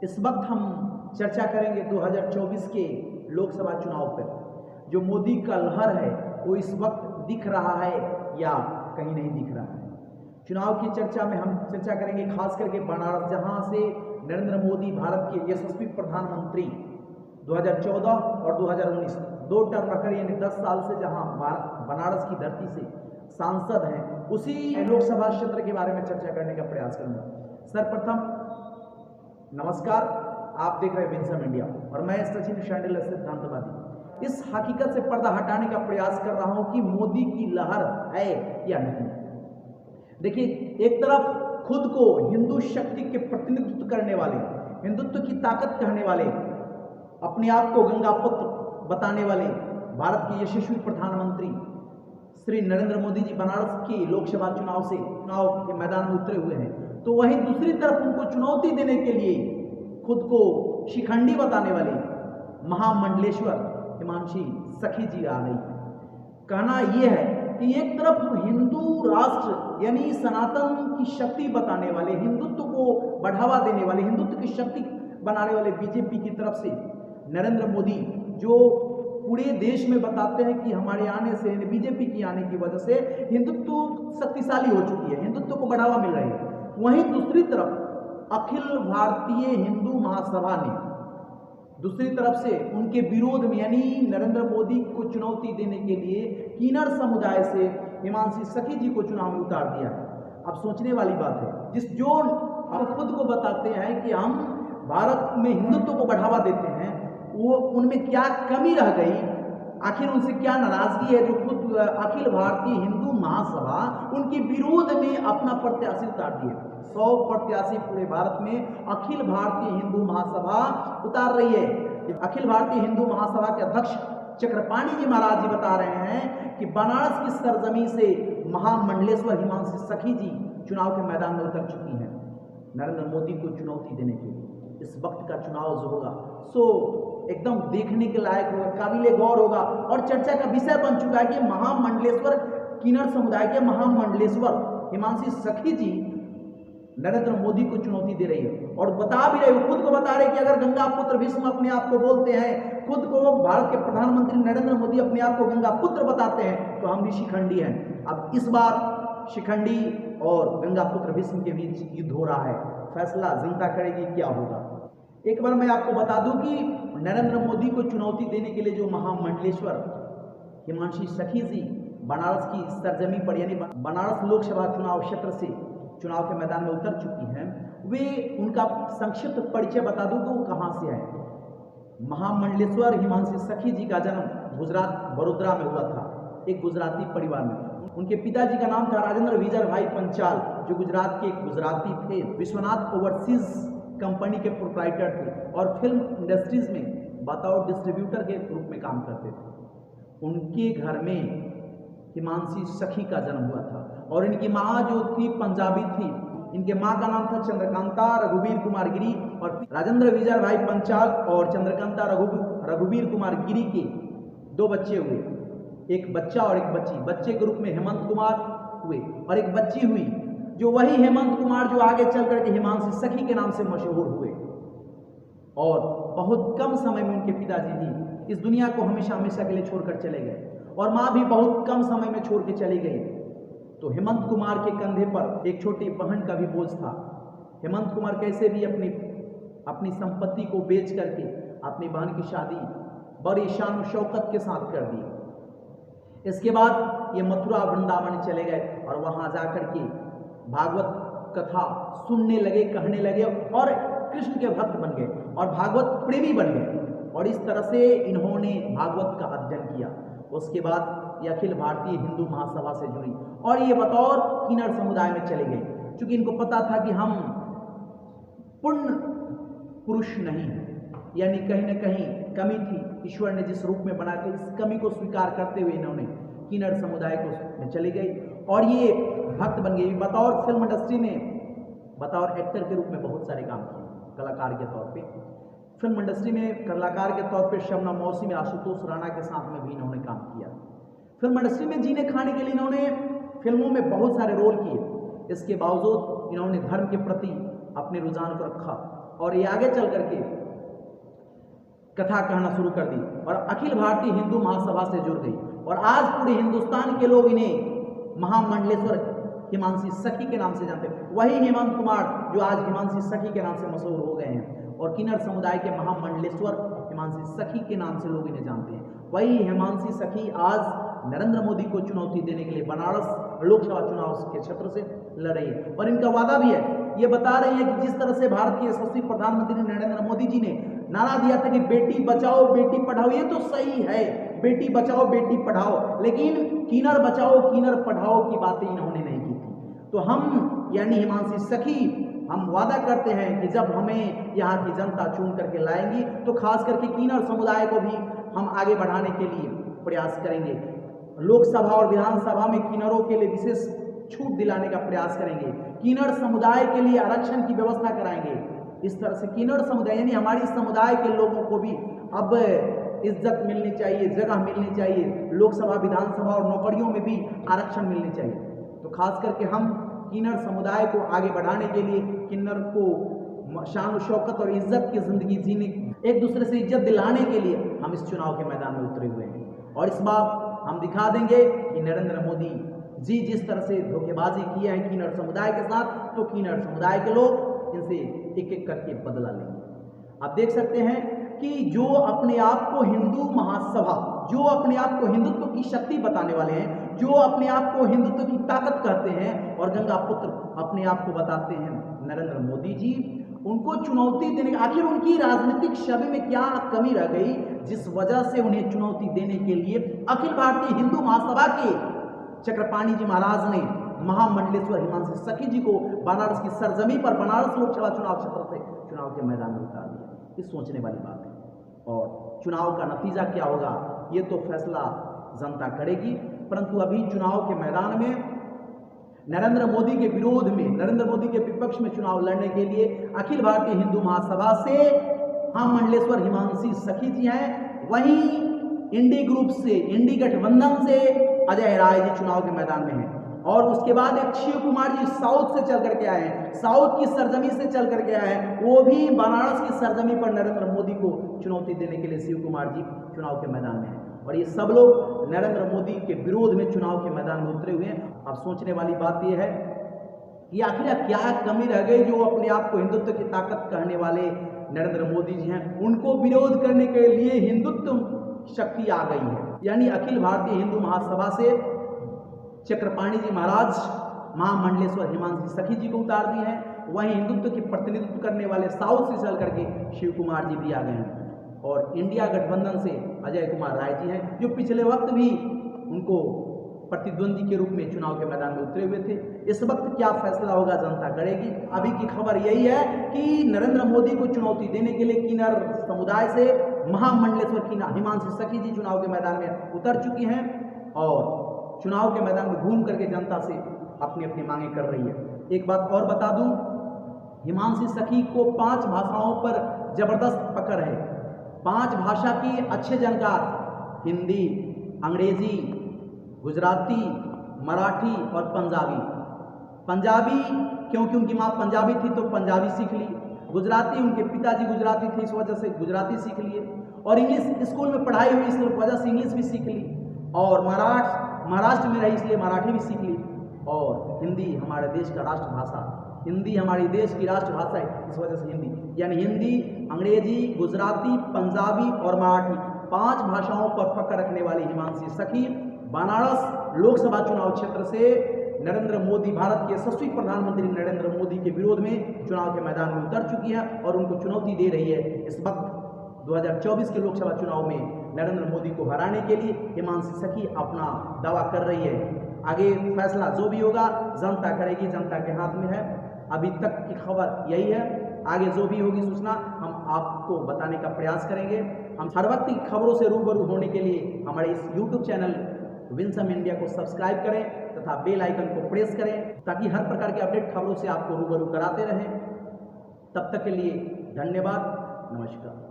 इस वक्त हम चर्चा करेंगे 2024 के लोकसभा चुनाव पर। जो मोदी का लहर है वो इस वक्त दिख रहा है या कहीं नहीं दिख रहा है। चुनाव की चर्चा में हम चर्चा करेंगे खास करके बनारस, जहां से नरेंद्र मोदी भारत के यशस्वी प्रधानमंत्री 2014 और 2019 दो टर्म रखकर यानी 10 साल से जहां बनारस की धरती से सांसद हैं, उसी लोकसभा क्षेत्र के बारे में चर्चा करने का प्रयास करूंगा। सर्वप्रथम नमस्कार, आप देख रहे हैं विंसम इंडिया और मैं सचिन शांडिल सिद्धांतवादी। इस हकीकत से पर्दा हटाने का प्रयास कर रहा हूं कि मोदी की लहर है या नहीं। देखिए, एक तरफ खुद को हिंदू शक्ति के प्रतिनिधित्व करने वाले, हिंदुत्व की ताकत कहने वाले, अपने आप को गंगा पुत्र बताने वाले भारत के यशस्वी प्रधानमंत्री श्री नरेंद्र मोदी जी बनारस के लोकसभा चुनाव के मैदान में उतरे हुए हैं, तो वहीं दूसरी तरफ उनको चुनौती देने के लिए खुद को शिखंडी बताने वाले महामंडलेश्वर हिमांशी सखी जी आ रही है। कहना यह है कि एक तरफ हिंदू राष्ट्र यानी सनातन की शक्ति बताने वाले, हिंदुत्व को बढ़ावा देने वाले, हिंदुत्व की शक्ति बनाने वाले बीजेपी की तरफ से नरेंद्र मोदी जो पूरे देश में बताते हैं कि हमारे आने से, बीजेपी की आने की वजह से हिंदुत्व शक्तिशाली हो चुकी है, हिंदुत्व को बढ़ावा मिल रही है। वहीं दूसरी तरफ अखिल भारतीय हिंदू महासभा ने दूसरी तरफ से उनके विरोध में यानी नरेंद्र मोदी को चुनौती देने के लिए किन्नर समुदाय से हिमांशी सखी जी को चुनाव में उतार दिया है। अब सोचने वाली बात है, जो हम खुद को बताते हैं कि हम भारत में हिंदुत्व को बढ़ावा देते हैं, वो उनमें क्या कमी रह गई, आखिर उनसे क्या नाराजगी है जो खुद अखिल भारतीय हिंदू महासभा उनके विरोध में अपना प्रत्याशी उतार दिए। 100 प्रत्याशी पूरे भारत में अखिल भारतीय हिंदू महासभा उतार रही है। अखिल भारतीय हिंदू महासभा के अध्यक्ष चक्रपाणी जी महाराज जी बता रहे हैं कि बनारस की सरजमी से महामंडलेश्वर हिमांशी सखी जी चुनाव के मैदान में उतर चुकी हैं नरेंद्र मोदी को चुनौती देने के लिए। इस वक्त का चुनाव जो होगा सो एकदम देखने के लायक होगा, काबिले गौर होगा और चर्चा का विषय बन चुका है कि महामंडलेश्वर किन्नर समुदाय के महामंडलेश्वर हिमांशी सखी जी नरेंद्र मोदी को चुनौती दे रही है और बता भी रहे, खुद को बता रहे कि अगर गंगा पुत्र भीष्म अपने आप को बोलते हैं, खुद को भारत के प्रधानमंत्री नरेंद्र मोदी अपने आप को गंगा पुत्र बताते हैं, तो हम भी शिखंडी हैं। अब इस बार शिखंडी और गंगा पुत्र भीष्म के बीच युद्ध हो रहा है, फैसला जनता करेगी क्या होगा। एक बार मैं आपको बता दूं कि नरेंद्र मोदी को चुनौती देने के लिए जो महामंडलेश्वर हिमांशी सखी जी बनारस की सरजमी पर यानी बनारस लोकसभा चुनाव क्षेत्र से चुनाव के मैदान में उतर चुकी हैं, वे उनका संक्षिप्त परिचय बता दूं तो वो कहां से आए। महामंडलेश्वर हिमांशी सखी जी का जन्म गुजरात बड़ोदरा में हुआ था, एक गुजराती परिवार में। उनके पिताजी का नाम था राजेंद्र विजय भाई पंचाल, जो गुजरात के एक गुजराती थे, विश्वनाथ ओवरसीज कंपनी के प्रोप्राइटर थे और फिल्म इंडस्ट्रीज में बतौर डिस्ट्रीब्यूटर के रूप में काम करते थे। उनके घर में हिमांशी सखी का जन्म हुआ था और इनकी माँ जो थी पंजाबी थी। इनके माँ का नाम था चंद्रकांता रघुवीर कुमार गिरी और राजेंद्र विजय भाई पंचाल और चंद्रकांता रघुवीर कुमार गिरी के 2 बच्चे हुए, एक बच्चा और एक बच्ची। बच्चे के रूप में हेमंत कुमार हुए और एक बच्ची हुई जो वही हेमंत कुमार जो आगे चल करके हिमांशी सखी के नाम से मशहूर हुए। और बहुत कम समय में उनके पिताजी भी इस दुनिया को हमेशा हमेशा के लिए छोड़कर चले गए और माँ भी बहुत कम समय में छोड़ के चली गई। तो हेमंत कुमार के कंधे पर एक छोटी बहन का भी बोझ था। हेमंत कुमार कैसे भी अपनी संपत्ति को बेच करके अपनी बहन की शादी बड़ी शान शौकत के साथ कर दी। इसके बाद ये मथुरा वृंदावन चले गए और वहां जाकर के भागवत कथा सुनने लगे, कहने लगे और कृष्ण के भक्त बन गए और भागवत प्रेमी बन गए और इस तरह से इन्होंने भागवत का अध्ययन किया। उसके बाद ये अखिल भारतीय हिंदू महासभा से जुड़ी और ये बतौर किन्नर समुदाय में चले गए, क्योंकि इनको पता था कि हम पूर्ण पुरुष नहीं हैं, यानी कहीं ना कहीं कमी थी। ईश्वर ने जिस रूप में बनाया था, इस कमी को स्वीकार करते हुए इन्होंने किन्नर समुदाय को चली गई और ये भक्त बन गई। बतौर फिल्म इंडस्ट्री में बतौर एक्टर के रूप में बहुत सारे काम किए, कलाकार के तौर पे फिल्म इंडस्ट्री में कलाकार के तौर पे शबनम मौसी में आशुतोष राणा के साथ में भी इन्होंने काम किया। फिल्म इंडस्ट्री में जीने खाने के लिए इन्होंने फिल्मों में बहुत सारे रोल किए। इसके बावजूद इन्होंने धर्म के प्रति अपने रुझान को रखा और ये आगे चल करके कथा कहना शुरू कर दी और अखिल भारतीय हिंदू महासभा से जुड़ गई और आज पूरे हिंदुस्तान के लोग इन्हें महामंडलेश्वर हिमांशी सखी के नाम से जानते हैं। वही हेमंत कुमार जो आज हिमांशी सखी के नाम से मशहूर हो गए हैं और किन्नर समुदाय के महामंडलेश्वर हिमांशी सखी के नाम से लोग इन्हें जानते हैं। वही हिमांशी सखी आज नरेंद्र मोदी को चुनौती देने के लिए बनारस लोकसभा चुनाव के क्षेत्र से लड़ रही है और इनका वादा भी है। ये बता रही है कि जिस तरह से भारत के यशस्वी प्रधानमंत्री नरेंद्र मोदी जी ने नारा दिया था कि बेटी बचाओ बेटी पढ़ाओ, ये तो सही है, बेटी बचाओ बेटी पढ़ाओ, लेकिन किन्नर बचाओ किन्नर पढ़ाओ की बातें इन्होंने नहीं की थी। तो हम यानी हिमांशी सखी हम वादा करते हैं कि जब हमें यहाँ की जनता चुन करके लाएंगी तो खास करके किन्नर समुदाय को भी हम आगे बढ़ाने के लिए प्रयास करेंगे। लोकसभा और विधानसभा में किन्नरों के लिए विशेष छूट दिलाने का प्रयास करेंगे। किन्नर समुदाय के लिए आरक्षण की व्यवस्था कराएंगे। इस तरह से किन्नर समुदाय यानी हमारी समुदाय के लोगों को भी अब इज्जत मिलनी चाहिए, जगह मिलनी चाहिए, लोकसभा विधानसभा और नौकरियों में भी आरक्षण मिलनी चाहिए। तो खास करके हम किन्नर समुदाय को आगे बढ़ाने के लिए, किन्नर को शान शौकत और इज्जत की जिंदगी जीने, एक दूसरे से इज्जत दिलाने के लिए हम इस चुनाव के मैदान में उतरे हुए हैं और इस बार हम दिखा देंगे कि नरेंद्र मोदी जी जिस तरह से धोखेबाजी किया है किन्नर समुदाय के साथ, तो किन्नर समुदाय के लोग इनसे एक एक करके बदला लेंगे। आप देख सकते हैं कि जो अपने आप को हिंदू महासभा, जो अपने आप को हिंदुत्व की शक्ति बताने वाले हैं, जो अपने आप को हिंदुत्व की ताकत कहते हैं और गंगा पुत्र अपने आप को बताते हैं नरेंद्र मोदी जी, उनको चुनौती देने, आखिर उनकी राजनीतिक छवि में क्या कमी रह गई जिस वजह से उन्हें चुनौती देने के लिए अखिल भारतीय हिंदू महासभा के चक्रपाणी जी महाराज ने महामंडलेश्वर हिमांशी सखी जी को बनारस की सरजमी पर बनारस लोकसभा चुनाव क्षेत्र से चुनाव के मैदान में उतार दिया। ये सोचने वाली बात है और चुनाव का नतीजा क्या होगा ये तो फैसला जनता करेगी, परंतु अभी चुनाव के मैदान में नरेंद्र मोदी के विरोध में, नरेंद्र मोदी के विपक्ष में चुनाव लड़ने के लिए अखिल भारतीय हिंदू महासभा से महामंडलेश्वर हिमांशी सखी जी हैं। वहीं इंडी ग्रुप से, इंडी गठबंधन से अजय राय जी चुनाव के मैदान में हैं और उसके बाद एक शिव कुमार जी साउथ से चल करके आए हैं, साउथ की सरजमी से चल करके आए हैं, वो भी बनारस की सरजमी पर नरेंद्र मोदी को चुनौती देने के लिए शिव कुमार जी चुनाव के मैदान में हैं और ये सब लोग नरेंद्र मोदी के विरोध में चुनाव के मैदान में उतरे हुए हैं। अब सोचने वाली बात यह है कि आखिर क्या कमी रह गई जो अपने आप को हिंदुत्व की ताकत कहने वाले नरेंद्र मोदी जी हैं, उनको विरोध करने के लिए हिंदुत्व शक्ति आ गई है। यानी अखिल भारतीय हिंदू महासभा से चक्रपाणी जी महाराज महामंडलेश्वर हिमांशी सखी जी को उतार दिए हैं। वहीं हिंदुत्व की प्रतिनिधित्व करने वाले साउथ से चल करके शिव कुमार जी भी आ गए हैं और इंडिया गठबंधन से अजय कुमार राय जी हैं जो पिछले वक्त भी उनको प्रतिद्वंदी के रूप में चुनाव के मैदान में उतरे हुए थे। इस वक्त क्या फैसला होगा जनता करेगी। अभी की खबर यही है कि नरेंद्र मोदी को चुनौती देने के लिए किन्नर समुदाय से महामंडलेश्वर की हिमांशी सखी जी चुनाव के मैदान में उतर चुकी हैं और चुनाव के मैदान में घूम करके जनता से अपनी अपनी मांगे कर रही है। एक बात और बता दूं, हिमांशी सखी को 5 भाषाओं पर जबरदस्त पकड़ है। 5 भाषा की अच्छे जानकार, हिंदी, अंग्रेजी, गुजराती, मराठी और पंजाबी। पंजाबी क्योंकि उनकी माँ पंजाबी थी तो पंजाबी सीख ली, गुजराती उनके पिताजी गुजराती थे इस वजह से गुजराती सीख लिए और इंग्लिश स्कूल में पढ़ाई हुई इस वजह से इंग्लिश भी सीख ली और महाराष्ट्र में रही इसलिए मराठी भी सीख ली और हिंदी हमारे देश का राष्ट्रभाषा, हिंदी हमारे देश की राष्ट्रभाषा है इस वजह से हिंदी, यानी हिंदी, अंग्रेजी, गुजराती, पंजाबी और मराठी 5 भाषाओं पर पकड़ रखने वाली हिमांशी सखी बनारस लोकसभा चुनाव क्षेत्र से नरेंद्र मोदी, भारत के यशस्वी प्रधानमंत्री नरेंद्र मोदी के विरोध में चुनाव के मैदान में उतर चुकी है और उनको चुनौती दे रही है। इस वक्त 2024 के लोकसभा चुनाव में नरेंद्र मोदी को हराने के लिए हिमांशी सखी अपना दावा कर रही है। आगे फैसला जो भी होगा जनता करेगी, जनता के हाथ में है। अभी तक की खबर यही है, आगे जो भी होगी सूचना हम आपको बताने का प्रयास करेंगे। हम हर वक्त की खबरों से रूबरू होने के लिए हमारे इस YouTube चैनल विंसम इंडिया को सब्सक्राइब करें तथा बेल आइकन को प्रेस करें ताकि हर प्रकार के अपडेट खबरों से आपको रूबरू कराते रहें। तब तक के लिए धन्यवाद, नमस्कार।